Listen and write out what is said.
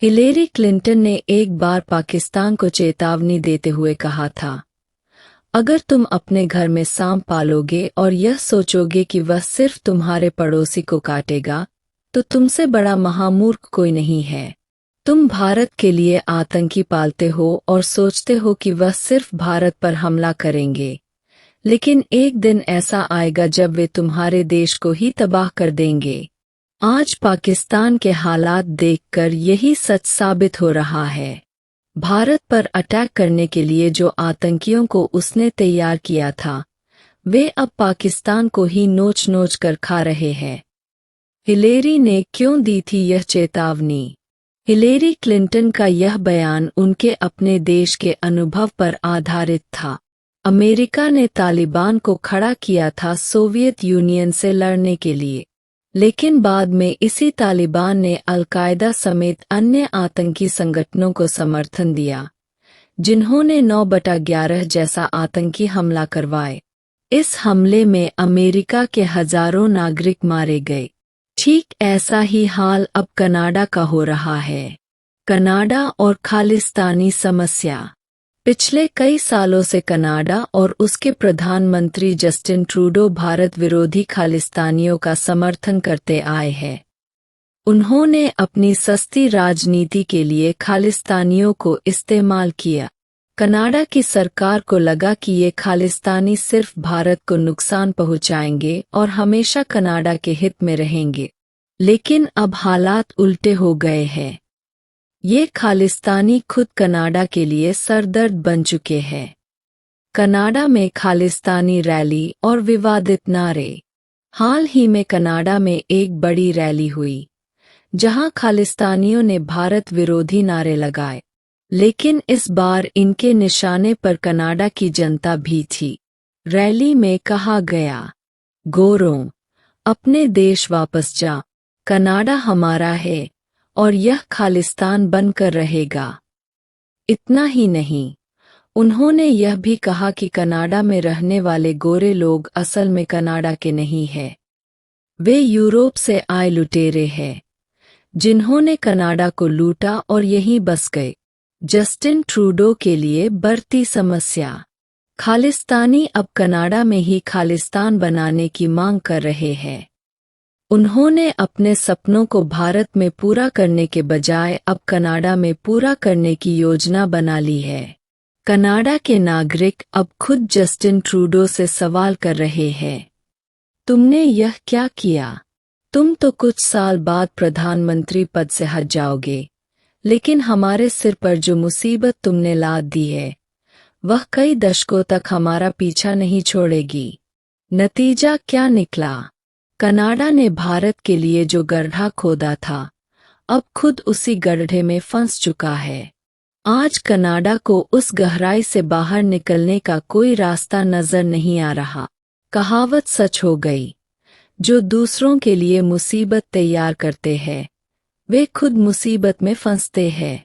Hillary Clinton ने एक बार पाकिस्तान को चेतावनी देते हुए कहा था, अगर तुम अपने घर में सांप पालोगे और यह सोचोगे कि वह सिर्फ तुम्हारे पड़ोसी को काटेगा, तो तुमसे बड़ा महामूर्ख कोई नहीं है। तुम भारत के लिए आतंकी पालते हो और सोचते हो कि वह सिर्फ भारत पर हमला करेंगे, लेकिन एक दिन ऐसा आएगा जब वे तुम्हारे देश को ही तबाह कर देंगे। आज पाकिस्तान के हालात देखकर यही सच साबित हो रहा है। भारत पर अटैक करने के लिए जो आतंकियों को उसने तैयार किया था, वे अब पाकिस्तान को ही नोच नोच कर खा रहे हैं। हिलेरी ने क्यों दी थी यह चेतावनी? हिलेरी क्लिंटन का यह बयान उनके अपने देश के अनुभव पर आधारित था। अमेरिका ने तालिबान को खड़ा किया था सोवियत यूनियन से लड़ने के लिए, लेकिन बाद में इसी तालिबान ने अल-कायदा समेत अन्य आतंकी संगठनों को समर्थन दिया, जिन्होंने 9/11 जैसा आतंकी हमला करवाए। इस हमले में अमेरिका के हजारों नागरिक मारे गए। ठीक ऐसा ही हाल अब कनाडा का हो रहा है। कनाडा और खालिस्तानी समस्या। पिछले कई सालों से कनाडा और उसके प्रधानमंत्री जस्टिन ट्रूडो भारत विरोधी खालिस्तानियों का समर्थन करते आए हैं। उन्होंने अपनी सस्ती राजनीति के लिए खालिस्तानियों को इस्तेमाल किया। कनाडा की सरकार को लगा कि ये खालिस्तानी सिर्फ भारत को नुकसान पहुंचाएंगे और हमेशा कनाडा के हित में रहेंगे, लेकिन अब हालात उल्टे हो गए हैं। ये खालिस्तानी खुद कनाडा के लिए सरदर्द बन चुके हैं। कनाडा में खालिस्तानी रैली और विवादित नारे। हाल ही में कनाडा में एक बड़ी रैली हुई, जहां खालिस्तानियों ने भारत विरोधी नारे लगाए, लेकिन इस बार इनके निशाने पर कनाडा की जनता भी थी। रैली में कहा गया, गोरों, अपने देश वापस जा, कनाडा हमारा है और यह खालिस्तान बनकर रहेगा। इतना ही नहीं, उन्होंने यह भी कहा कि कनाडा में रहने वाले गोरे लोग असल में कनाडा के नहीं हैं। वे यूरोप से आए लुटेरे हैं, जिन्होंने कनाडा को लूटा और यहीं बस गए। जस्टिन ट्रूडो के लिए बढ़ती समस्या। खालिस्तानी अब कनाडा में ही खालिस्तान बनाने की मांग कर रहे हैं। उन्होंने अपने सपनों को भारत में पूरा करने के बजाय अब कनाडा में पूरा करने की योजना बना ली है। कनाडा के नागरिक अब खुद जस्टिन ट्रूडो से सवाल कर रहे हैं, तुमने यह क्या किया? तुम तो कुछ साल बाद प्रधानमंत्री पद से हट जाओगे, लेकिन हमारे सिर पर जो मुसीबत तुमने लाद दी है, वह कई दशकों तक हमारा पीछा नहीं छोड़ेगी। नतीजा क्या निकला? कनाडा ने भारत के लिए जो गड्ढा खोदा था, अब खुद उसी गड्ढे में फंस चुका है। आज कनाडा को उस गहराई से बाहर निकलने का कोई रास्ता नजर नहीं आ रहा। कहावत सच हो गई, जो दूसरों के लिए मुसीबत तैयार करते हैं, वे खुद मुसीबत में फंसते हैं।